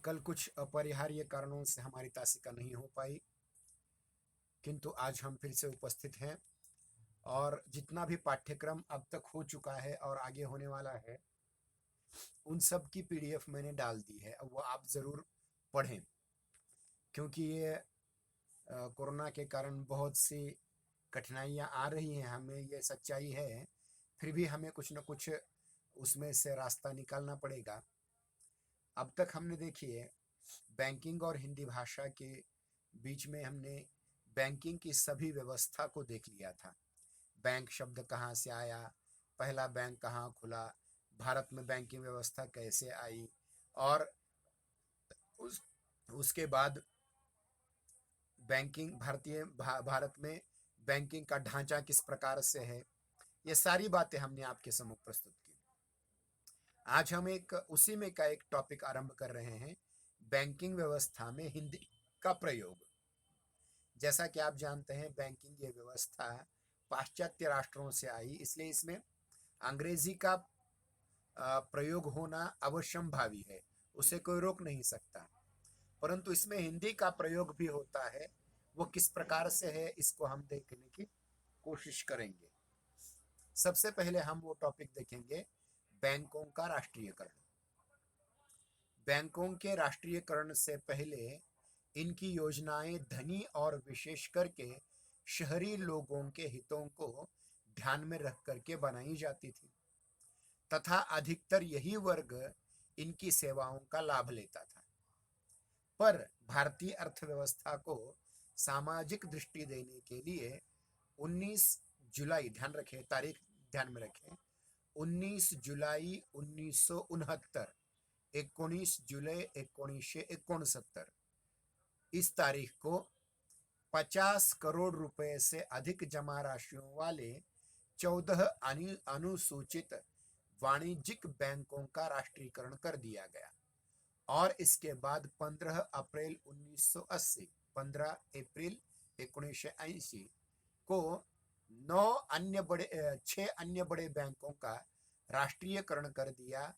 कल कुछ अपरिहार्य कारणों से हमारी तासिका नहीं हो पाई, किंतु आज हम फिर से उपस्थित हैं और जितना भी पाठ्यक्रम अब तक हो चुका है और आगे होने वाला है, उन सब की पीडीएफ मैंने डाल दी है। अब वो आप ज़रूर पढ़ें, क्योंकि ये कोरोना के कारण बहुत सी कठिनाइयाँ आ रही हैं, हमें ये सच्चाई है। फिर भी हमें कुछ न कुछ उसमें से रास्ता निकालना पड़ेगा। अब तक हमने देखिए बैंकिंग और हिंदी भाषा के बीच में हमने बैंकिंग की सभी व्यवस्था को देख लिया था। बैंक शब्द कहाँ से आया, पहला बैंक कहाँ खुला, भारत में बैंकिंग व्यवस्था कैसे आई, और उस उसके बाद भारत में बैंकिंग का ढांचा किस प्रकार से है। ये सारी बातें हमने आपके सम्मुख प्रस्तुत की। आज हम एक उसी में का एक टॉपिक आरंभ कर रहे हैं, बैंकिंग व्यवस्था में हिंदी का प्रयोग। जैसा कि आप जानते हैं, बैंकिंग ये व्यवस्था पाश्चात्य राष्ट्रों से आई, इसलिए इसमें अंग्रेजी का प्रयोग होना अवश्यंभावी है, उसे कोई रोक नहीं सकता। परंतु इसमें हिंदी का प्रयोग भी होता है। वो किस प्रकार से है, इसको हम देखने की कोशिश करेंगे। सबसे पहले हम वो टॉपिक देखेंगे, बैंकों का राष्ट्रीयकरण। बैंकों के राष्ट्रीयकरण से पहले इनकी योजनाएं धनी और विशेष करके शहरी लोगों के हितों को ध्यान में रख करके बनाई जाती थी, तथा अधिकतर यही वर्ग इनकी सेवाओं का लाभ लेता था। पर भारतीय अर्थव्यवस्था को सामाजिक दृष्टि देने के लिए 19 जुलाई, ध्यान रखें तारीख, ध्यान में रखें, 19 जुलाई 1969, 19 जुलाई 1969, इस तारीख को 50 करोड़ रुपए से अधिक जमा राशियों वाले 14 अनुसूचित वाणिज्यिक बैंकों का राष्ट्रीयकरण कर दिया गया। और इसके बाद 15 अप्रैल 1980, 15 अप्रैल 1980 को 6 अन्य बड़े बैंकों का राष्ट्रीयकरण कर दिया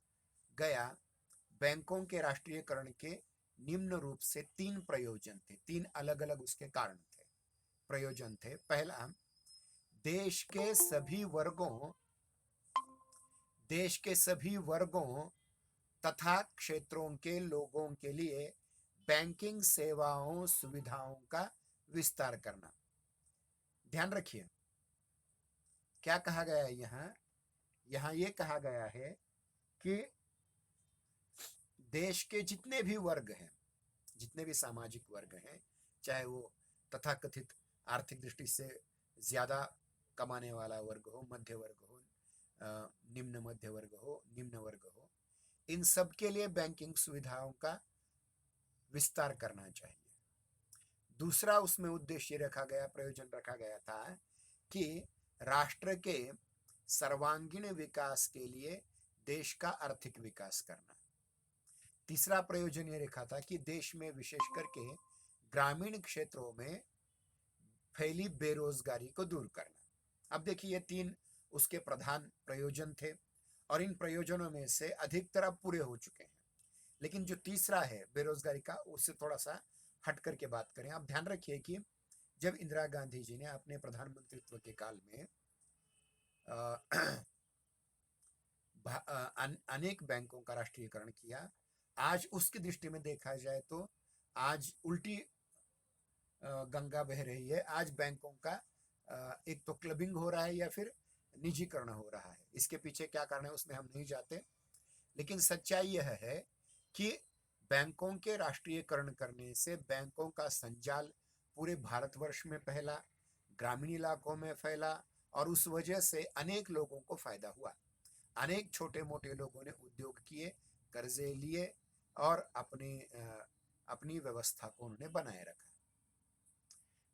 गया। बैंकों के राष्ट्रीयकरण के निम्न रूप से तीन प्रयोजन थे, तीन अलग अलग उसके कारण थे, प्रयोजन थे। पहला, देश के सभी वर्गों देश के सभी वर्गों तथा क्षेत्रों के लोगों के लिए बैंकिंग सेवाओं सुविधाओं का विस्तार करना। ध्यान रखिए क्या कहा गया है यहाँ। यहाँ ये कहा गया है कि देश के जितने भी वर्ग हैं, जितने भी सामाजिक वर्ग हैं, चाहे वो तथाकथित आर्थिक दृष्टि से ज्यादा कमाने वाला वर्ग हो, मध्य वर्ग हो, निम्न मध्य वर्ग हो, निम्न वर्ग हो, इन सब के लिए बैंकिंग सुविधाओं का विस्तार करना चाहिए। दूसरा उसमें उद्देश्य रखा गया, प्रयोजन रखा गया था कि राष्ट्र के सर्वांगीण विकास के लिए देश का आर्थिक विकास करना। तीसरा प्रयोजन ये रखा था कि देश में विशेष करके ग्रामीण क्षेत्रों में फैली बेरोजगारी को दूर करना। अब देखिए, ये तीन उसके प्रधान प्रयोजन थे और इन प्रयोजनों में से अधिकतर अब पूरे हो चुके हैं। लेकिन जो तीसरा है बेरोजगारी का, उससे थोड़ा सा हट करके बात करें। आप ध्यान रखिए कि जब इंदिरा गांधी जी ने अपने प्रधानमंत्रित्व के काल में अनेक बैंकों का राष्ट्रीयकरण किया, आज उसकी दृष्टि में देखा जाए तो आज उल्टी गंगा बह रही है। आज बैंकों का एक तो क्लबिंग हो रहा है या फिर निजीकरण हो रहा है। इसके पीछे क्या कारण है उसमें हम नहीं जाते, लेकिन सच्चाई यह है कि बैंकों के राष्ट्रीयकरण करने से बैंकों का संजाल पूरे भारतवर्ष में फैला, ग्रामीण इलाकों में फैला, और उस वजह से अनेक लोगों को फायदा हुआ। अनेक छोटे मोटे लोगों ने उद्योग किए, कर्जे लिए और अपनी व्यवस्था को उन्होंने बनाए रखा।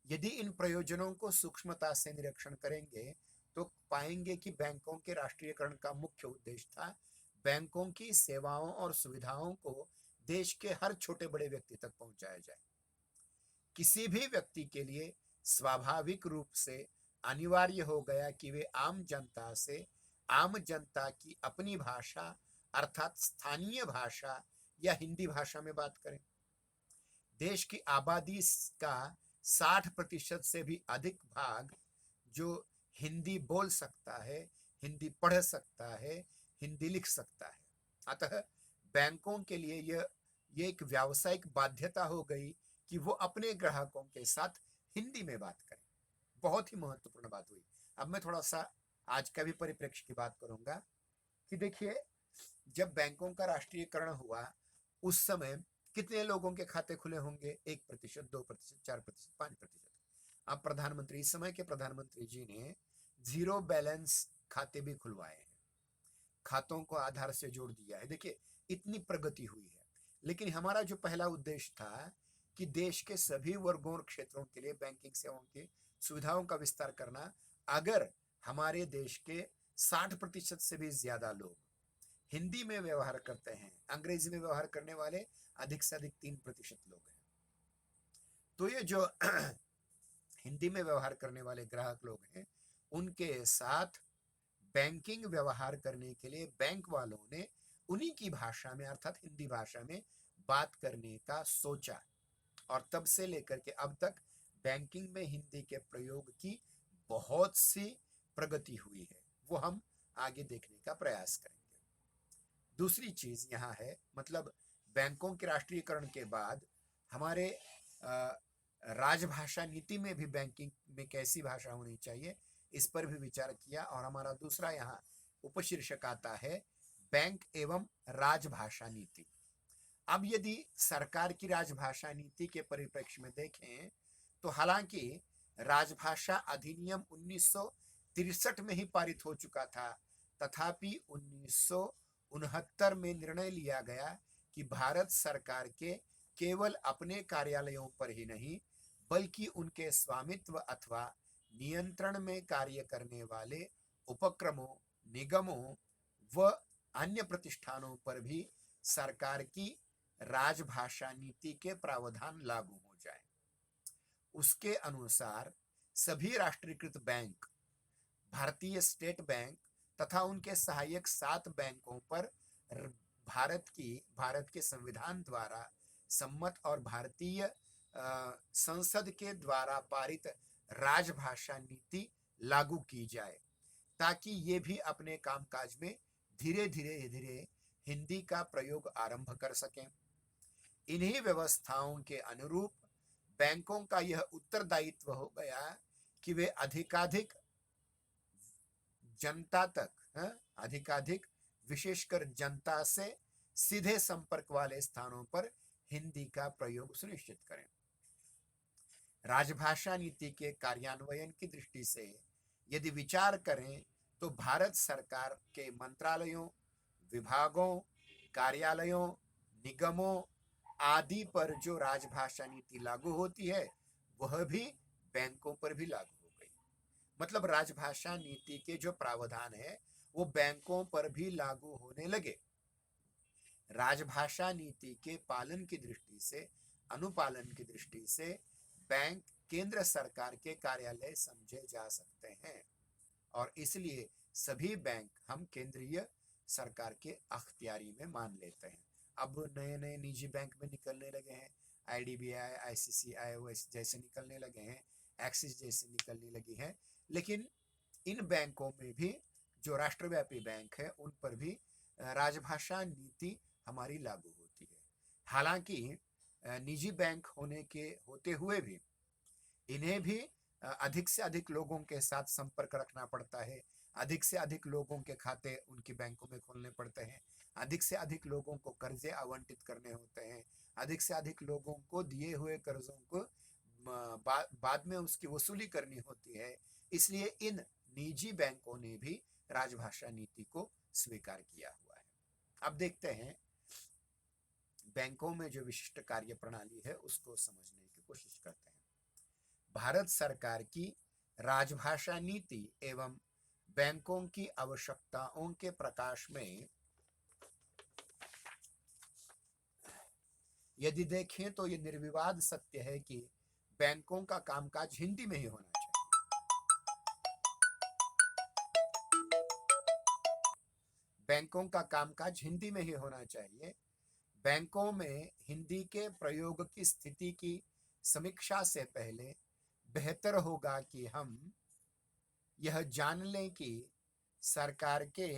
यदि इन प्रयोजनों को सूक्ष्मता से निरीक्षण करेंगे तो पाएंगे कि बैंकों के राष्ट्रीयकरण का मुख्य उद्देश्य था बैंकों की सेवाओं और सुविधाओं को देश के हर छोटे बड़े व्यक्ति तक पहुंचाया जाए। किसी भी व्यक्ति के लिए स्वाभाविक रूप से अनिवार्य हो गया कि वे आम जनता की अपनी भाषा अर्थात स्थानीय भाषा या हिंदी भाषा में बात करें। देश की आबादी का 60% से भी अधिक भाग जो हिंदी बोल सकता है, हिंदी पढ़ सकता है, हिंदी लिख सकता है। अतः बैंकों के लिए यह एक व्यावसायिक बाध्यता हो गई कि वो अपने ग्राहकों के साथ हिंदी में बात करें। बहुत ही महत्वपूर्ण बात हुई। अब मैं थोड़ा सा आज का भी परिप्रेक्ष्य की बात करूंगा कि देखिए, जब बैंकों का राष्ट्रीयकरण हुआ उस समय कितने लोगों के खाते खुले होंगे? 1%, 2%, 4%, 5%। अब प्रधानमंत्री, इस समय के प्रधानमंत्री जी ने जीरो बैलेंस खाते भी खुलवाए हैं, खातों को आधार से जोड़ दिया है। देखिए, इतनी प्रगति हुई है। लेकिन हमारा जो पहला उद्देश्य था कि देश के सभी वर्गों और क्षेत्रों के लिए बैंकिंग सेवाओं की सुविधाओं का विस्तार करना, अगर हमारे देश के 60% से भी ज्यादा लोग हिंदी में व्यवहार करते हैं, अंग्रेजी में व्यवहार करने वाले अधिक से अधिक 3% लोग हैं, तो ये जो हिंदी में व्यवहार करने वाले ग्राहक लोग हैं, उनके साथ बैंकिंग व्यवहार करने के लिए बैंक वालों ने उन्हीं की भाषा में, अर्थात हिंदी भाषा में बात करने का सोचा। और तब से लेकर के अब तक बैंकिंग में हिंदी के प्रयोग की बहुत सी प्रगति हुई है, वो हम आगे देखने का प्रयास करेंगे। दूसरी चीज यहाँ है, मतलब बैंकों के राष्ट्रीयकरण के बाद हमारे राजभाषा नीति में भी बैंकिंग में कैसी भाषा होनी चाहिए, इस पर भी विचार किया। और हमारा दूसरा यहाँ उपशीर्षक आता है, बैंक एवं राजभाषा नीति। अब यदि सरकार की राजभाषा नीति के परिप्रेक्ष्य में देखें तो हालांकि राजभाषा अधिनियम 1963 में ही पारित हो चुका था, तथापि 1969 में निर्णय लिया गया कि भारत सरकार के केवल अपने कार्यालयों पर ही नहीं, बल्कि उनके स्वामित्व अथवा नियंत्रण में कार्य करने वाले उपक्रमों, निगमों व अन्य प्रतिष्ठानों पर भी सरकार की राजभाषा नीति के प्रावधान लागू हो जाए। उसके अनुसार सभी राष्ट्रीयकृत बैंक, भारतीय स्टेट बैंक तथा उनके सहायक 7 बैंकों पर भारत के संविधान द्वारा सम्मत और भारतीय संसद के द्वारा पारित राजभाषा नीति लागू की जाए, ताकि ये भी अपने कामकाज में धीरे धीरे हिंदी का प्रयोग आरंभ कर सकें। इन्हीं व्यवस्थाओं के अनुरूप बैंकों का यह उत्तरदायित्व हो गया कि वे अधिकाधिक जनता तक, अधिकाधिक विशेषकर जनता से सीधे संपर्क वाले स्थानों पर हिंदी का प्रयोग सुनिश्चित करें। राजभाषा नीति के कार्यान्वयन की दृष्टि से यदि विचार करें तो भारत सरकार के मंत्रालयों, विभागों, कार्यालयों, निगमों आदि पर जो राजभाषा नीति लागू होती है, वह भी बैंकों पर भी लागू हो गई। मतलब राजभाषा नीति के जो प्रावधान है वो बैंकों पर भी लागू होने लगे। राजभाषा नीति के पालन की दृष्टि से, अनुपालन की दृष्टि से बैंक केंद्र सरकार के कार्यालय समझे जा सकते हैं, और इसलिए सभी बैंक हम केंद्रीय सरकार के अख्तियारी में मान लेते हैं। अब नए नए निजी बैंक में निकलने लगे हैं, IDBI, ICICI जैसे निकलने लगे हैं, एक्सिस जैसे निकलने लगी हैं। लेकिन इन बैंकों में भी जो राष्ट्रव्यापी बैंक है उन पर भी राजभाषा नीति हमारी लागू होती है। हालांकि निजी बैंक होते हुए भी इन्हें भी अधिक से अधिक लोगों के साथ संपर्क रखना पड़ता है, अधिक से अधिक लोगों के खाते उनकी बैंकों में खोलने पड़ते हैं, अधिक से अधिक लोगों को कर्जे आवंटित करने होते हैं, अधिक से अधिक लोगों को दिए हुए कर्जों को बाद में उसकी वसूली करनी होती है। इसलिए इन निजी बैंकों ने भी राजभाषा नीति को स्वीकार किया हुआ है। अब देखते हैं बैंकों में जो विशिष्ट कार्य प्रणाली है उसको समझने की कोशिश करते हैं। भारत सरकार की राजभाषा नीति एवं बैंकों की आवश्यकताओं के प्रकाश में यदि देखें तो ये निर्विवाद सत्य है कि बैंकों का कामकाज हिंदी में ही होना चाहिए। बैंकों का कामकाज हिंदी में ही होना चाहिए। बैंकों में हिंदी के प्रयोग की स्थिति की समीक्षा से पहले बेहतर होगा कि हम यह जान लें कि सरकार के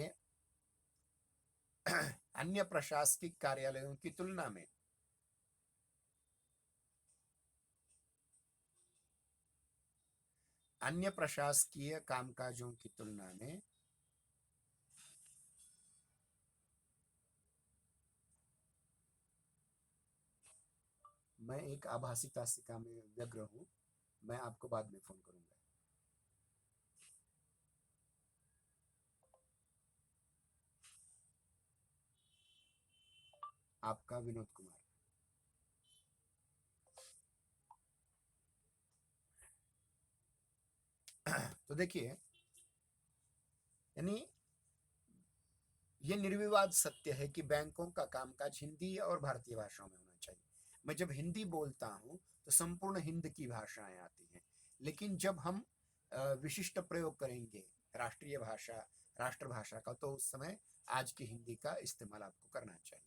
अन्य प्रशासनिक कार्यालयों की तुलना में अन्य प्रशासकीय कामकाजों की तुलना में मैं एक आभासी तासिका में व्यग्र हूं, मैं आपको बाद में फोन करूंगा। आपका विनोद कुमार। तो देखिए, यानी ये निर्विवाद सत्य है कि बैंकों का कामकाज हिंदी और भारतीय भाषाओं में होना चाहिए। मैं जब हिंदी बोलता हूं तो संपूर्ण हिंद की भाषाएं आती हैं, लेकिन जब हम विशिष्ट प्रयोग करेंगे राष्ट्रीय भाषा, राष्ट्रभाषा का, तो उस समय आज की हिंदी का इस्तेमाल आपको करना चाहिए।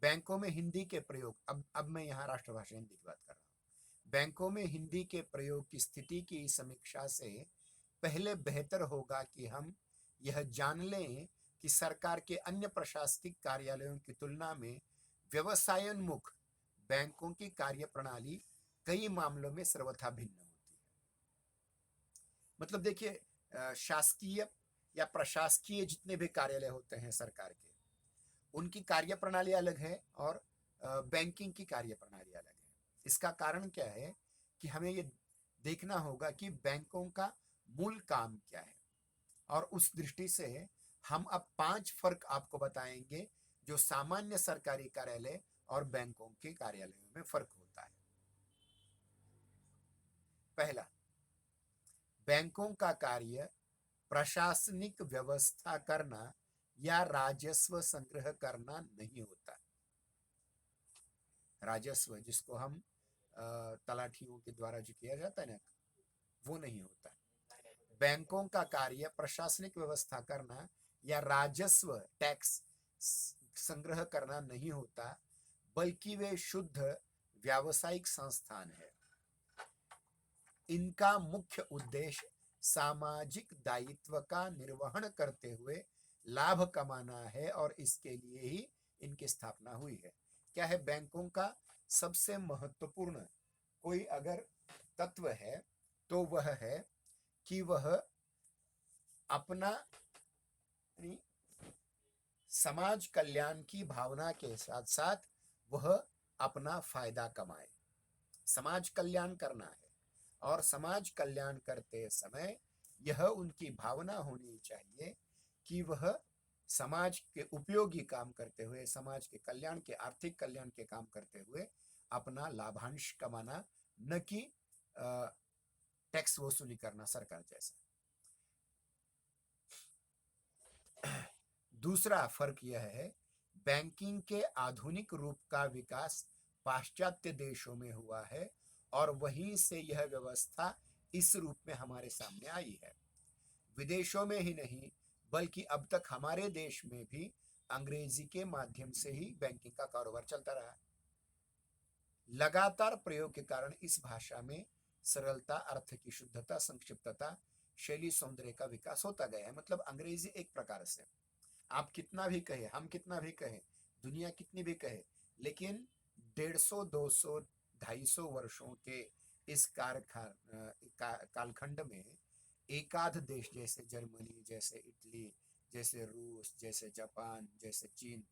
बैंकों में हिंदी के प्रयोग, अब मैं यहाँ राष्ट्रभाषा हिंदी की बात कर रहा हूँ। बैंकों में हिंदी के प्रयोग की स्थिति की समीक्षा से पहले बेहतर होगा कि हम यह जान लें कि सरकार के अन्य प्रशासनिक कार्यालयों की तुलना में व्यवसायोन्मुख बैंकों की कार्यप्रणाली कई मामलों में सर्वथा भिन्न होती है। मतलब देखिए, शासकीय या प्रशासकीय जितने भी कार्यालय होते हैं सरकार के, उनकी कार्यप्रणाली अलग है और बैंकिंग की कार्यप्रणाली अलग है। इसका कारण क्या है कि हमें ये देखना होगा कि बैंकों का मूल काम क्या है, और उस दृष्टि से हम अब 5 फर्क आपको बताएंगे जो सामान्य सरकारी कार्यालय और बैंकों के कार्यालयों में फर्क होता है। पहला, बैंकों का कार्य प्रशासनिक व्यवस्था करना या राजस्व संग्रह करना नहीं होता। राजस्व जिसको हम तलाठियों के द्वारा जो किया जाता है ना, वो नहीं होता। बैंकों का कार्य प्रशासनिक व्यवस्था करना या राजस्व, टैक्स संग्रह करना नहीं होता, बल्कि वे शुद्ध व्यावसायिक संस्थान है। इनका मुख्य उद्देश्य सामाजिक दायित्व का निर्वहन करते हुए लाभ कमाना है और इसके लिए ही इनकी स्थापना हुई है। क्या है बैंकों का सबसे महत्वपूर्ण कोई अगर तत्व है तो वह है कि वह अपना समाज कल्याण की भावना के साथ साथ वह अपना फायदा कमाए। समाज कल्याण करना है, और समाज कल्याण करते समय यह उनकी भावना होनी चाहिए कि वह समाज के उपयोगी काम करते हुए, समाज के कल्याण के, आर्थिक कल्याण के काम करते हुए अपना लाभांश कमाना, न कि टैक्स वसूली करना सरकार जैसा। दूसरा फर्क यह है, बैंकिंग के आधुनिक रूप का विकास पाश्चात्य देशों में हुआ है और वहीं से यह व्यवस्था इस रूप में हमारे सामने आई है। विदेशों में ही नहीं बल्कि अब तक हमारे देश में भी अंग्रेजी के माध्यम से ही बैंकिंग का कारोबार चलता रहा। लगातार प्रयोग के कारण इस भाषा में सरलता, अर्थ की शुद्धता, संक्षिप्तता, शैली, सौंदर्य का विकास होता गया है। मतलब अंग्रेजी एक प्रकार से आप कितना भी कहे, हम कितना भी कहे, दुनिया कितनी भी कहे, लेकिन 150, 200, 250 वर्षों के इस कालखंड में एकाध देश जैसे जर्मनी, जैसे इटली, जैसे रूस, जैसे जापान, जैसे चीन,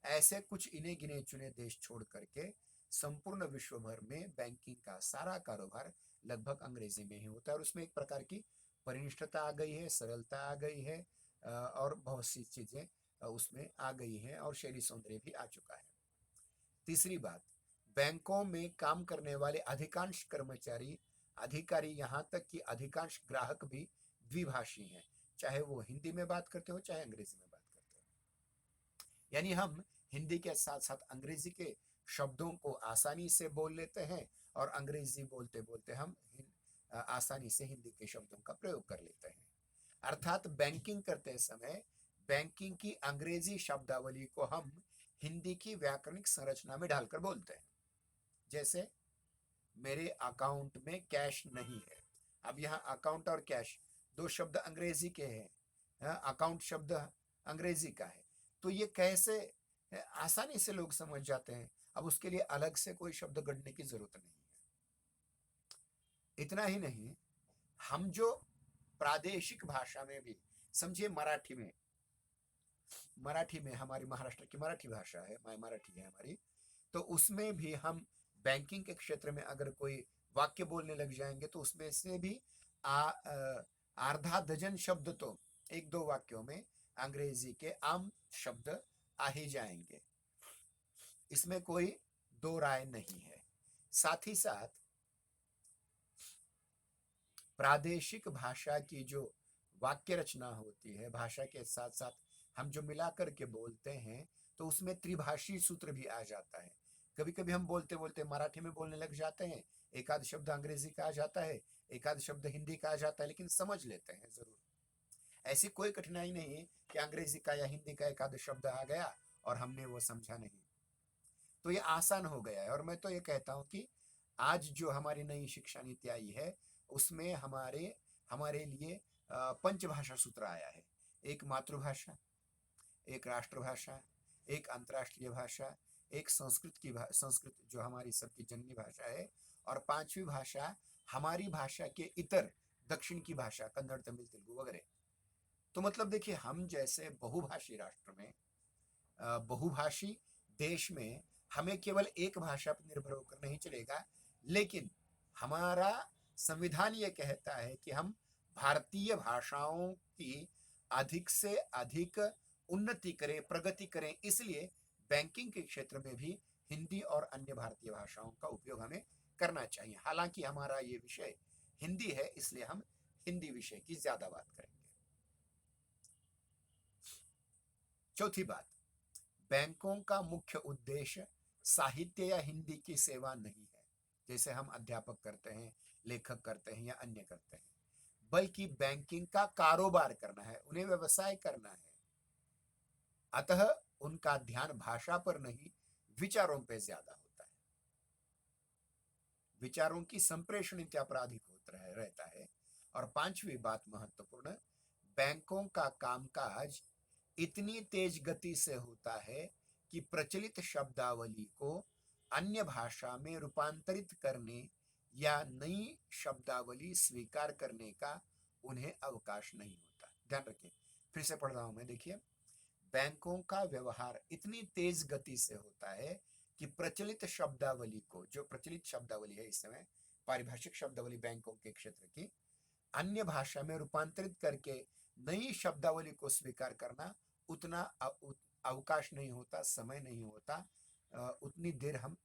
ऐसे कुछ इने गिने चुने देश छोड़ करके संपूर्ण विश्व भर में बैंकिंग का सारा कारोबार लगभग अंग्रेजी में ही होता है। और उसमें एक प्रकार की परिनिष्ठता आ गई है, सरलता आ गई है, और बहुत सी चीजें उसमें आ गई हैं, और शैली सौंदर्य भी आ चुका है। तीसरी बात, बैंकों में काम करने वाले अधिकांश कर्मचारी, अधिकारी, यहाँ तक कि अधिकांश ग्राहक भी द्विभाषी हैं, चाहे वो हिंदी में बात करते हो चाहे अंग्रेजी में बात करते हो। यानी हम हिंदी के साथ साथ अंग्रेजी के शब्दों को आसानी से बोल लेते हैं, और अंग्रेजी बोलते बोलते हम आसानी से हिंदी के शब्दों का प्रयोग कर लेते हैं। अर्थात बैंकिंग करते समय बैंकिंग की अंग्रेजी शब्दावली को हम हिंदी की व्याकरणिक संरचना में डालकर बोलते हैं। जैसे मेरे अकाउंट में कैश नहीं है। अब यहाँ अकाउंट और कैश दो शब्द अंग्रेजी के हैं, अकाउंट शब्द अंग्रेजी का है, तो ये कैसे आसानी से लोग समझ जाते हैं। अब उसके लिए अलग से कोई शब्द गढ़ने की जरूरत नहीं है। इतना ही नहीं, हम जो प्रादेशिक भाषा में भी, समझिए मराठी में हमारी महाराष्ट्र की मराठी भाषा है, मराठी है हमारी, तो उसमें भी हम बैंकिंग के क्षेत्र में अगर कोई वाक्य बोलने लग जाएंगे तो उसमें से भी आधा दर्जन शब्द तो एक दो वाक्यों में अंग्रेजी के आम शब्द आ ही जाएंगे। इसमें कोई दो राय नहीं है। साथ ही साथ प्रादेशिक भाषा की जो वाक्य रचना होती है, भाषा के साथ साथ हम जो मिला करके बोलते हैं, तो उसमें त्रिभाषी सूत्र भी आ जाता है। कभी कभी हम बोलते बोलते मराठी में बोलने लग जाते हैं, एक आध शब्द अंग्रेजी का आ जाता है, एक आध शब्द हिंदी का आ जाता है, लेकिन समझ लेते हैं जरूर। ऐसी कोई कठिनाई नहीं है कि अंग्रेजी का या हिंदी का एक आध शब्द आ गया और हमने वो समझा नहीं। तो ये आसान हो गया है। और मैं तो ये कहता हूँ कि आज जो हमारी नई शिक्षा नीति आई है, उसमें हमारे हमारे लिए पंचभाषा सूत्र आया है। एक मातृभाषा, एक राष्ट्रभाषा, एक अंतर्राष्ट्रीय भाषा, एक संस्कृत जो हमारी सबकी जननी भाषा है, और पांचवी भाषा हमारी भाषा के इतर दक्षिण की भाषा, कन्नड़, तमिल, तेलुगु वगैरह। तो मतलब देखिए, हम जैसे बहुभाषी राष्ट्र में, बहुभाषी देश में, हमें केवल एक भाषा पर निर्भर होकर नहीं चलेगा, लेकिन हमारा संविधान ये कहता है कि हम भारतीय भाषाओं की अधिक से अधिक उन्नति करें, प्रगति करें। इसलिए बैंकिंग के क्षेत्र में भी हिंदी और अन्य भारतीय भाषाओं का उपयोग हमें करना चाहिए। हालांकि हमारा ये विषय हिंदी है, इसलिए हम हिंदी विषय की ज्यादा बात करेंगे। चौथी बात, बैंकों का मुख्य उद्देश्य साहित्य या हिंदी की सेवा नहीं है, जैसे हम अध्यापक करते हैं, लेखक करते हैं या अन्य करते हैं, बल्कि बैंकिंग का कारोबार करना है, उन्हें व्यवसाय करना है। अतः उनका ध्यान भाषा पर नहीं, विचारों पे ज्यादा होता है। विचारों की संप्रेषण इत्यापराधिक रहता है। और पांचवी बात महत्वपूर्ण, बैंकों का कामकाज इतनी तेज गति से होता है कि प्रचलित शब्दावली को अन्य भाषा में रूपांतरित करने या नई शब्दावली स्वीकार करने का उन्हें अवकाश नहीं होता। ध्यान रखिए, फिर से पढ़ रहा हूं मैं, देखिए, बैंकों का व्यवहार इतनी तेज गति से होता है कि प्रचलित शब्दावली को, जो प्रचलित शब्दावली है इस समय, पारिभाषिक शब्दावली बैंकों के क्षेत्र की, अन्य भाषा में रूपांतरित करके नई शब्दावली को स्वीकार करना उतना अवकाश नहीं होता, समय नहीं होता। उतनी देर हम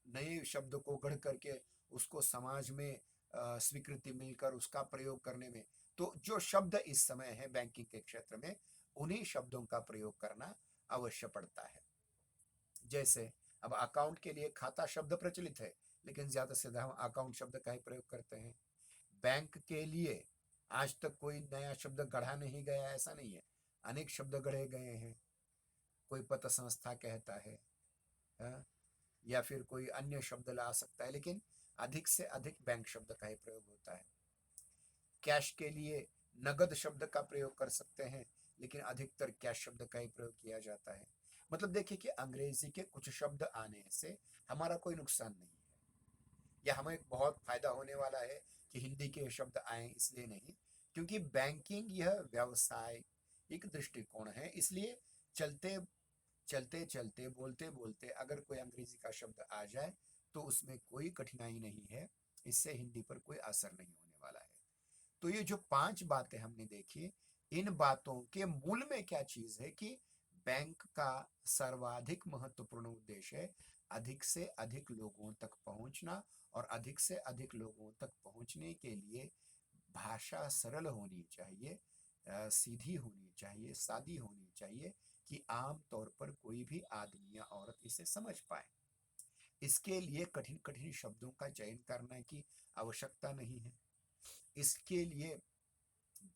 नए शब्द को गढ़ करके उसको समाज में स्वीकृति मिलकर उसका प्रयोग करने में, तो जो शब्द इस समय है बैंकिंग के क्षेत्र में, उन्हीं शब्दों का प्रयोग करना अवश्य पड़ता है। जैसे अब अकाउंट के लिए खाता शब्द प्रचलित है, लेकिन ज्यादा से ज्यादा हम अकाउंट शब्द का ही प्रयोग करते हैं। बैंक के लिए आज तक कोई नया शब्द गढ़ा नहीं गया, ऐसा नहीं है, अनेक शब्द गढ़े गए हैं। कोई पत संस्था कहता है, या फिर कोई अन्य शब्द ला सकता है, लेकिन अधिक से अधिक बैंक शब्द का ही प्रयोग होता है। कैश के लिए नगद शब्द का प्रयोग कर सकते हैं, लेकिन अधिकतर कैश शब्द का ही प्रयोग किया जाता है। मतलब देखिए कि अंग्रेजी के कुछ शब्द आने से हमारा कोई नुकसान नहीं है, या हमें बहुत फायदा होने वाला है कि हिंदी के शब्द आए, इसलिए नहीं, क्योंकि बैंकिंग यह व्यवसाय एक दृष्टिकोण है। इसलिए चलते चलते चलते, बोलते बोलते अगर कोई अंग्रेजी का शब्द आ जाए तो उसमें कोई कठिनाई नहीं है, इससे हिंदी पर कोई असर नहीं होने वाला है। तो ये जो 5 बातें हमने देखी, इन बातों के मूल में क्या चीज है कि बैंक का सर्वाधिक महत्वपूर्ण उद्देश्य है अधिक से अधिक लोगों तक पहुंचना, और अधिक से अधिक लोगों तक पहुंचने के लिए भाषा सरल होनी चाहिए, सीधी होनी चाहिए, सादी होनी चाहिए, कि आम तौर पर कोई भी आदमी या औरत इसे समझ पाए। इसके लिए कठिन कठिन शब्दों का चयन करने की आवश्यकता नहीं है। इसके लिए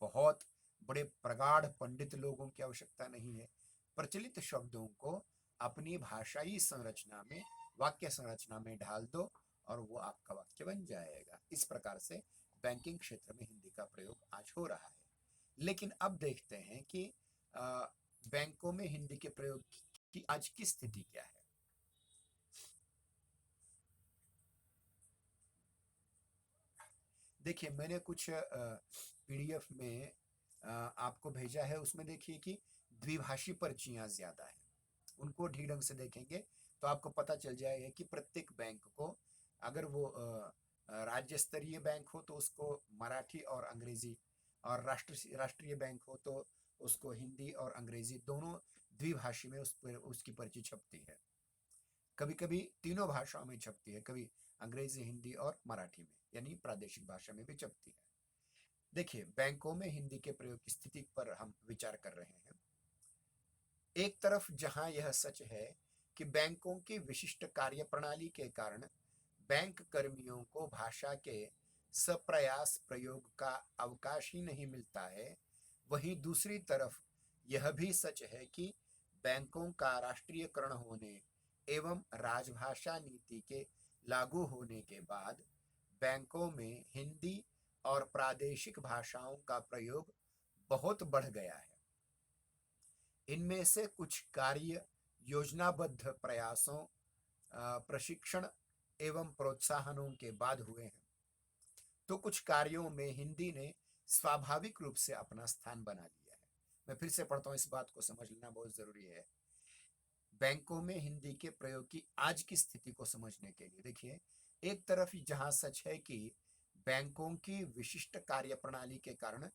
बहुत बड़े प्रगाढ़ पंडित लोगों की आवश्यकता नहीं है। प्रचलित शब्दों को अपनी भाषाई संरचना में, वाक्य संरचना में ढाल दो और वो आपका वाक्य बन जाएगा। इस प्रकार से बैंकिंग क्षेत्र में हिंदी का प्रयोग आज हो रहा है। लेकिन अब देखते हैं कि बैंकों में हिंदी के प्रयोग की आज की स्थिति क्या है। देखिए, मैंने कुछ पीडीएफ में आपको भेजा है, उसमें देखिए कि द्विभाषी पर्चियां ज्यादा है। उनको ठीक ढंग से देखेंगे तो आपको पता चल जाएगा कि प्रत्येक बैंक को, अगर वो राज्य स्तरीय बैंक हो तो उसको मराठी और अंग्रेजी, और राष्ट्रीय बैंक हो तो उसको हिंदी और अंग्रेजी दोनों द्विभाषी में उस पर उसकी पर्ची छपती है। कभी कभी तीनों भाषाओं में छपती है, कभी अंग्रेजी, हिंदी और मराठी में, यानी प्रादेशिक भाषा में भी छपती है। देखिए, बैंकों में हिंदी के प्रयोग की स्थिति पर हम विचार कर रहे हैं। एक तरफ जहां यह सच है कि बैंकों की विशिष्ट कार्य प्रणाली के कारण बैंक कर्मियों को भाषा के सप्रयास प्रयोग का अवकाश ही नहीं मिलता है, वहीं दूसरी तरफ यह भी सच है कि बैंकों का राष्ट्रीयकरण होने एवं राजभाषा नीति के लागू होने के बाद बैंकों में हिंदी और प्रादेशिक भाषाओं का प्रयोग बहुत बढ़ गया है। इनमें से कुछ कार्य योजनाबद्ध प्रयासों, प्रशिक्षण एवं प्रोत्साहनों के बाद हुए हैं, तो कुछ कार्यों में हिंदी ने स्वाभाविक रूप से अपना स्थान बना लिया है। मैं फिर से पढ़ता हूं, इस बात को समझ लेना बहुत जरूरी है। बैंकों में हिंदी के प्रयोग की आज की स्थिति को समझने के लिए देखिए, एक तरफ जहां सच है कि बैंकों की विशिष्ट कार्य प्रणाली के कारण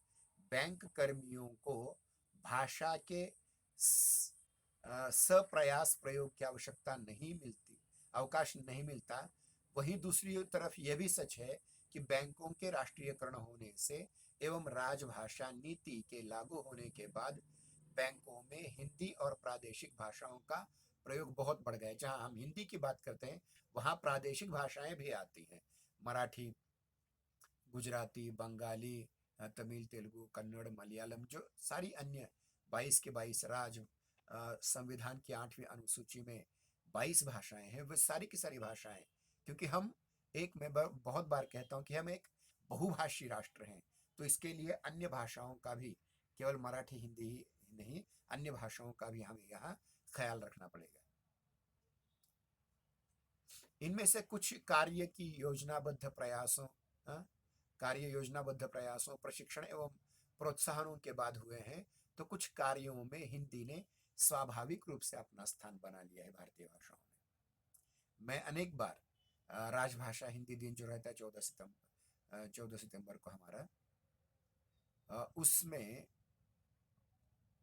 बैंक कर्मियों को भाषा के सप्रयास प्रयोग की आवश्यकता नहीं मिलती, अवकाश नहीं मिलता, वहीं दूसरी तरफ यह भी सच है कि बैंकों के राष्ट्रीयकरण होने से एवं राजभाषा नीति के लागू होने के बाद बैंकों में हिंदी और प्रादेशिक भाषाओं का प्रयोग बहुत बढ़ गया है। जहां हम हिंदी की बात करते हैं वहां प्रादेशिक भाषाएं भी आती हैं, मराठी, गुजराती, बंगाली, तमिल, तेलुगु, कन्नड़, मलयालम, जो सारी अन्य 22 के 22 संविधान की 8वीं अनुसूची में 22 भाषाएं हैं, वह सारी की सारी भाषाएं, क्योंकि हम मैं बहुत बार कहता हूं कि हम एक बहुभाषी राष्ट्र हैं, तो इसके लिए अन्य भाषाओं का भी, केवल मराठी हिंदी ही नहीं, अन्य भाषाओं का भी हमें यहाँ ख्याल रखना पड़ेगा। इनमें से कुछ कार्य योजनाबद्ध प्रयासों, प्रशिक्षण एवं प्रोत्साहनों के बाद हुए हैं, तो कुछ कार्यों में हिंदी ने स्वाभाविक रूप से अपना स्थान बना लिया है भारतीय भाषाओं में। मैं अनेक बार राजभाषा हिंदी दिन जो रहता है 14 सितंबर को हमारा, उसमें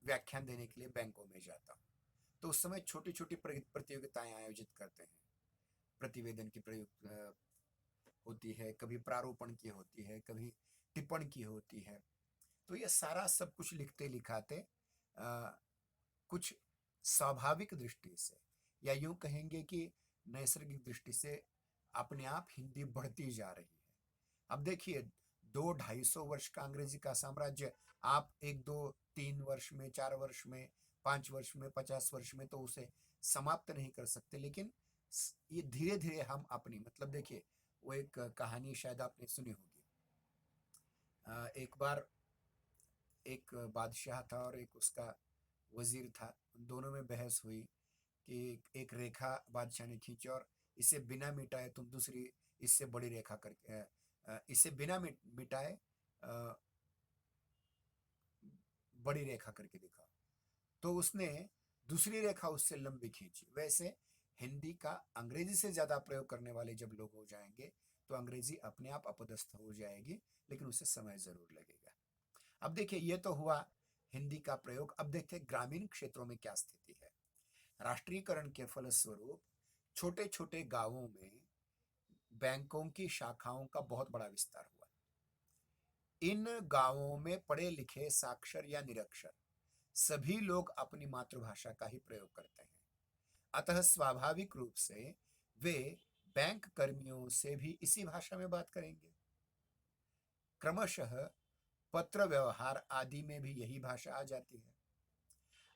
व्याख्यान देने के लिए बैंकों में जाता हूँ, तो उस समय छोटी छोटी प्रतियोगिताएं आयोजित करते हैं। प्रतिवेदन की प्रयोग होती है, कभी प्रारूपण की होती है, कभी टिप्पण की होती है। तो ये सारा सब कुछ लिखते लिखाते कुछ स्वाभाविक दृष्टि से, या यूं कहेंगे कि नैसर्गिक दृष्टि से अपने आप हिंदी बढ़ती जा रही है। अब देखिए, 200-250 वर्ष का अंग्रेजी का साम्राज्य आप 1 2 3 वर्ष में, 4 वर्ष में, 5 वर्ष में, 50 वर्ष में तो उसे समाप्त नहीं कर सकते, लेकिन ये धीरे धीरे हम अपनी, मतलब देखिए, वो एक कहानी शायद आपने सुनी होगी। एक बार एक बादशाह था और एक उसका वजीर था, उन दोनों में बहस हुई कि एक रेखा बादशाह ने खींची और इसे बिना मिटाए तुम दूसरी, इससे बड़ी रेखा करके, इसे बिना मिटाए बड़ी रेखा करके दिखा। तो उसने दूसरी रेखा उससे लंबी खींची। वैसे हिंदी का अंग्रेजी से ज्यादा प्रयोग करने वाले जब लोग हो जाएंगे तो अंग्रेजी अपने आप अपदस्थ हो जाएगी, लेकिन उसे समय जरूर लगेगा। अब देखिए, ये तो हुआ हिंदी का प्रयोग। अब देखते हैं ग्रामीण क्षेत्रों में क्या स्थिति है। राष्ट्रीयकरण के फलस्वरूप छोटे छोटे गांवों में बैंकों की शाखाओं का बहुत बड़ा विस्तार हुआ। इन गांवों में पढ़े लिखे, साक्षर या निरक्षर सभी लोग अपनी मातृभाषा का ही प्रयोग करते हैं, अतः स्वाभाविक रूप से वे बैंक कर्मियों से भी इसी भाषा में बात करेंगे। क्रमशः पत्र व्यवहार आदि में भी यही भाषा आ जाती है।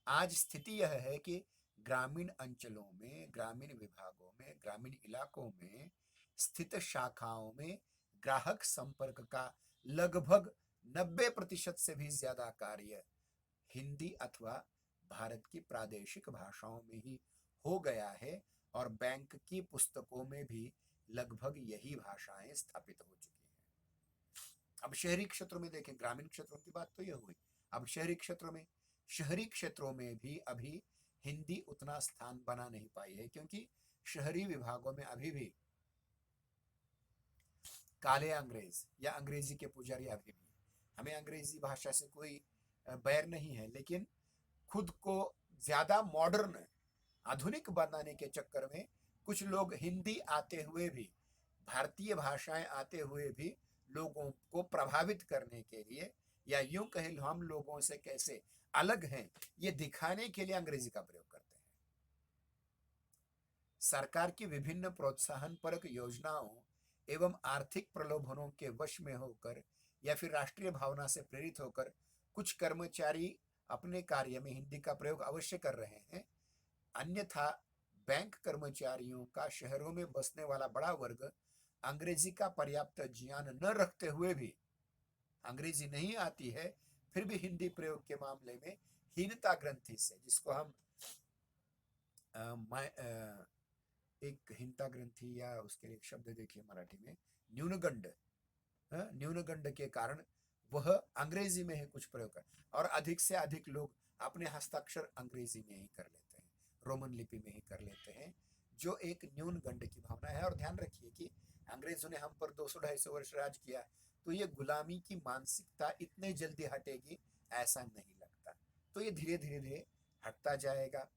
आज स्थिति यह है कि ग्रामीण अंचलों में, ग्रामीण विभागों में, ग्रामीण इलाकों में स्थित शाखाओं में ग्राहक संपर्क का लगभग 90% से भी ज्यादा कार्य हिंदी अथवा भारत की प्रादेशिक भाषाओं में ही हो गया है और बैंक की पुस्तकों में भी लगभग यही भाषाएं स्थापित हो चुकी हैं। अब शहरी क्षेत्रों में देखें, ग्रामीण क्षेत्रों की बात तो ये हुई, अब शहरी क्षेत्रों में भी अभी हिंदी उतना स्थान बना नहीं पाई है, क्योंकि शहरी विभागों में अभी भी काले अंग्रेज या अंग्रेजी के पुजारी अभी भी। हमें अंग्रेजी भाषा से कोई बैर नहीं है, लेकिन खुद को ज्यादा मॉडर्न, आधुनिक बनाने के चक्कर में कुछ लोग हिंदी आते हुए भी, भारतीय भाषाएं आते हुए भी लोगों को प्रभावित करने के लिए, या यूं कहें हम लोगों से कैसे अलग हैं, ये दिखाने के लिए अंग्रेजी का प्रयोग करते हैं। सरकार की विभिन्न प्रोत्साहनपरक योजनाओं एवं आर्थिक प्रलोभनों के वश में होकर या फिर राष्ट्रीय भावना से प्रेरित होकर कुछ कर्मचारी अपने कार्य में हिंदी का प्रयोग अवश्य कर रहे हैं। अन्यथा बैंक कर्मचारियों का शहरों में बसने वाला बड़ा वर्ग अंग्रेजी का पर्याप्त ज्ञान न रखते हुए भी, अंग्रेजी नहीं आती है फिर भी हिंदी प्रयोग के मामले में हीनता ग्रंथि से, जिसको हम एक हीनता ग्रंथि या उसके लिए एक शब्द देखिए मराठी में न्यूनगंड, न्यूनगंड के कारण वह अंग्रेजी में ही कुछ प्रयोग कर, और अधिक से अधिक लोग अपने हस्ताक्षर अंग्रेजी में ही कर लेते हैं, रोमन लिपि में ही कर लेते हैं, जो एक न्यूनगंड की भावना है। और ध्यान रखिए कि अंग्रेजों ने हम पर 200-250 वर्ष राज किया, तो ये गुलामी की मानसिकता इतने जल्दी हटेगी ऐसा नहीं लगता। तो ये धीरे धीरे हटता जाएगा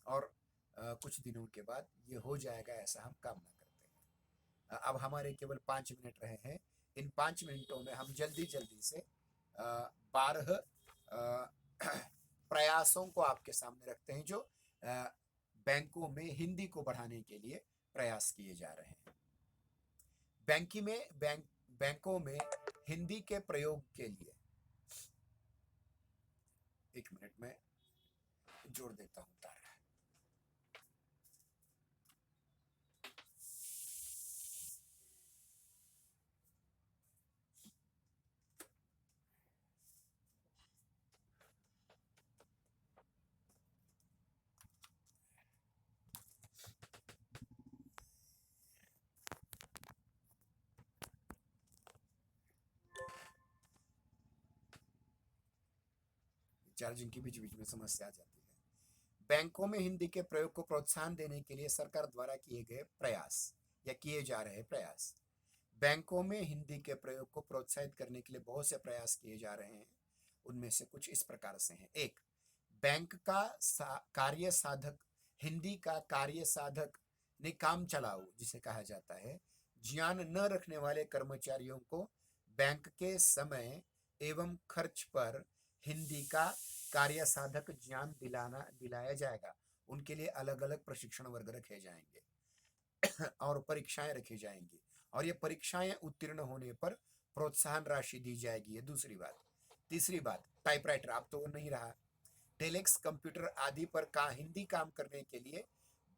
और कुछ दिनों के बाद ये हो जाएगा, ऐसा हम कामना करते हैं। अब हमारे केवल 5 मिनट रहे हैं, इन 5 मिनटों में हम जल्दी से 12 प्रयासों को आपके सामने रखते हैं जो बैंकों में हिंदी को बढ़ाने के लिए प्रयास किए जा रहे हैं। बैंकों में हिंदी के प्रयोग के लिए 1 मिनट में जोड़ देता हूं तारा। चार्जिंग की बीच में समस्या आ जाती है। बैंकों में हिंदी के प्रयोग को प्रोत्साहन देने के लिए सरकार द्वारा किए गए प्रयास या किए जा रहे प्रयास। बैंकों में हिंदी के प्रयोग को प्रोत्साहित करने के लिए बहुत से प्रयास किए जा रहे हैं। उनमें से कुछ इस प्रकार से हैं। 1, बैंक का कार्य साधक, हिंदी का कार्य साधक ने काम चलाऊ जिसे कहा जाता है, ज्ञान न रखने वाले कर्मचारियों को बैंक के समय एवं खर्च पर हिंदी का कार्य साधक ज्ञान दिलाया जाएगा। उनके लिए अलग अलग प्रशिक्षण वर्ग रखे जाएंगे और परीक्षाएं रखी जाएंगी, और ये परीक्षाएं उत्तीर्ण होने पर प्रोत्साहन राशि दी जाएगी। ये दूसरी बात। तीसरी बात, टाइपराइटर अब तो नहीं रहा, टेलेक्स कंप्यूटर आदि पर हिंदी काम करने के लिए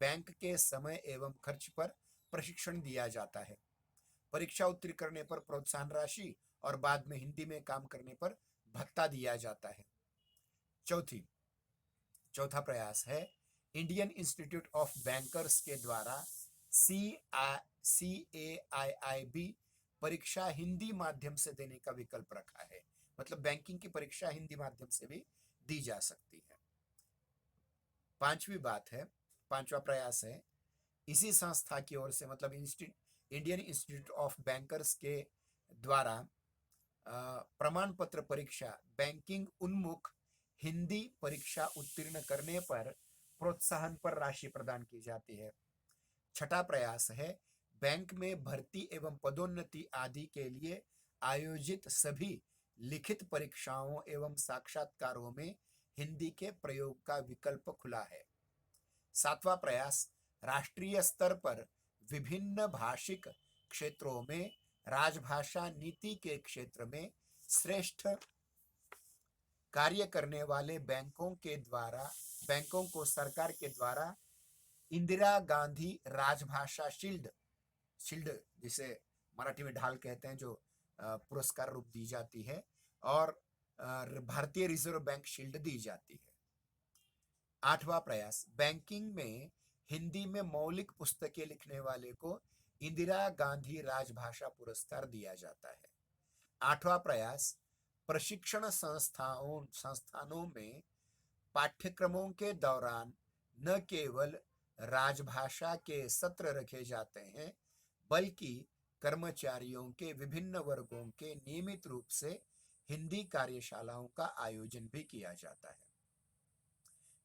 बैंक के समय एवं खर्च पर प्रशिक्षण दिया जाता है। परीक्षा उत्तीर्ण करने पर प्रोत्साहन राशि और बाद में हिंदी में काम करने पर भत्ता दिया जाता है। चौथा प्रयास है इंडियन इंस्टीट्यूट ऑफ बैंकर्स के द्वारा CAIIB परीक्षा हिंदी माध्यम से देने का विकल्प रखा है। मतलब बैंकिंग की परीक्षा हिंदी माध्यम से भी दी जा सकती है। पांचवा प्रयास है इसी संस्था की ओर से, मतलब इंडियन इंस्टीट्यूट ऑफ बैंकर्स के द्वारा प्रमाण पत्र परीक्षा बैंकिंग उन्मुख हिंदी परीक्षा उत्तीर्ण करने पर प्रोत्साहन पर राशि प्रदान की जाती है। छठा प्रयास है बैंक में भर्ती एवं पदोन्नति आदि के लिए आयोजित सभी लिखित परीक्षाओं एवं साक्षात्कारों में हिंदी के प्रयोग का विकल्प खुला है। 7वां प्रयास राष्ट्रीय स्तर पर विभिन्न भाषिक क्षेत्रों में राजभाषा नीति के क्षेत्र में श्रेष्ठ कार्य करने वाले बैंकों के द्वारा बैंकों को सरकार के द्वारा इंदिरा गांधी राजभाषा शील्ड शील्ड जिसे मराठी में ढाल कहते हैं, जो पुरस्कार रूप दी जाती है, और भारतीय रिजर्व बैंक शील्ड दी जाती है। 8वां प्रयास, बैंकिंग में हिंदी में मौलिक पुस्तकें लिखने वाले को इंदिरा गांधी राजभाषा पुरस्कार दिया जाता है। 8वां प्रयास, प्रशिक्षण संस्थानों में पाठ्यक्रमों के दौरान न केवल राजभाषा के सत्र रखे जाते हैं, बल्कि कर्मचारियों के विभिन्न वर्गों के नियमित रूप से हिंदी कार्यशालाओं का आयोजन भी किया जाता है।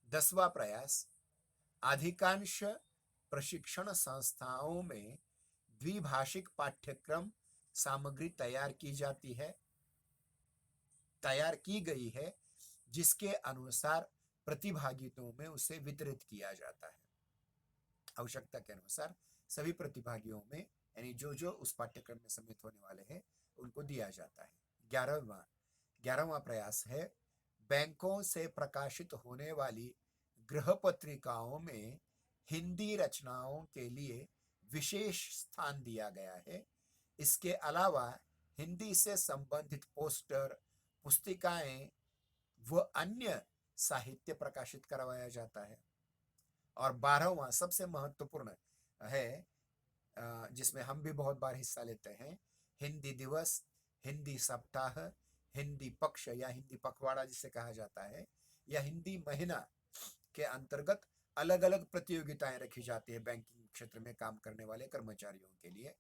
10वां प्रयास, अधिकांश प्रशिक्षण संस्थाओं में द्विभाषिक पाठ्यक्रम सामग्री तैयार की गई है, जिसके अनुसार प्रतिभागियों में उसे वितरित किया जाता है। आवश्यकता के अनुसार सभी प्रतिभागियों में, यानी जो उस पाठ्यक्रम में सम्मिलित होने वाले हैं, उनको दिया जाता है। 11वां प्रयास है, बैंकों से प्रकाशित होने वाली गृह पत्रिकाओं में हिंदी रचनाओं के लिए विशेष स्थान दिया गया है। इसके अलावा हिंदी से संबंधित पोस्टर, पुस्तिकाएं व अन्य साहित्य प्रकाशित करवाया जाता है। और 12वां सबसे महत्वपूर्ण है, जिसमें हम भी बहुत बार हिस्सा लेते हैं, हिंदी दिवस, हिंदी सप्ताह, हिंदी पक्ष या हिंदी पखवाड़ा जिसे कहा जाता है, या हिंदी महीना के अंतर्गत अलग अलग प्रतियोगिताएं रखी जाती है बैंकिंग क्षेत्र में काम करने वाले कर्मचारियों के लिए,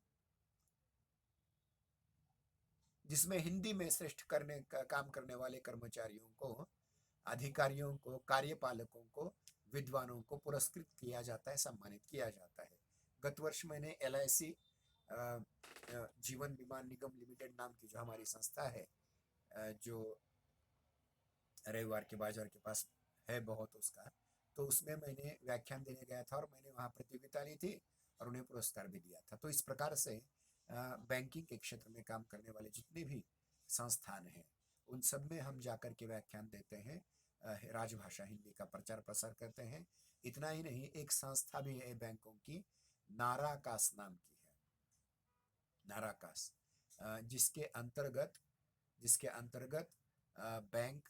जिसमें हिंदी में श्रेष्ठ काम करने वाले कर्मचारियों को, अधिकारियों को, कार्यपालकों को, विद्वानों को पुरस्कृत किया जाता है, सम्मानित किया जाता है। गत वर्ष मैंने LIC जीवन बीमा निगम लिमिटेड नाम की जो हमारी संस्था है, जो रविवार के बाजार के पास है बहुत उसका, तो उसमें मैंने व्याख्यान देने गया था और मैंने वहाँ प्रतियोगिता ली थी और उन्हें पुरस्कार भी दिया था। तो इस प्रकार से बैंकिंग के क्षेत्र में काम करने वाले जितने भी संस्थान हैं, उन सब में हम जाकर के व्याख्यान देते हैं, राजभाषा हिंदी का प्रचार प्रसार करते हैं। इतना ही नहीं, एक संस्था भी है बैंकों की, नाराकास नाम की है, नाराकास, जिसके अंतर्गत बैंक,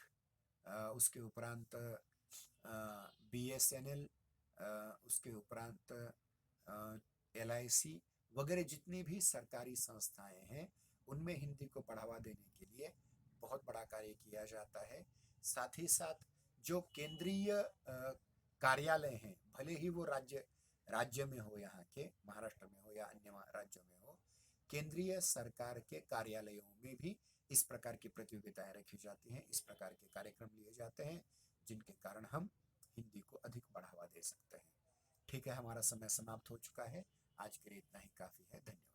उसके उपरांत BSNL, उसके उपरांत LIC वगैरह जितनी भी सरकारी संस्थाएं हैं, उनमें हिंदी को बढ़ावा देने के लिए बहुत बड़ा कार्य किया जाता है। साथ ही साथ जो केंद्रीय कार्यालय हैं, भले ही वो राज्य में हो, यहाँ के महाराष्ट्र में हो या अन्य राज्यों में हो, केंद्रीय सरकार के कार्यालयों में भी इस प्रकार की प्रतियोगिताएं रखी जाती हैं, इस प्रकार के कार्यक्रम लिए जाते हैं, जिनके कारण हम हिंदी को अधिक बढ़ावा दे सकते हैं। ठीक है, हमारा समय समाप्त हो चुका है। आज के लिए इतना ही काफी है। धन्यवाद।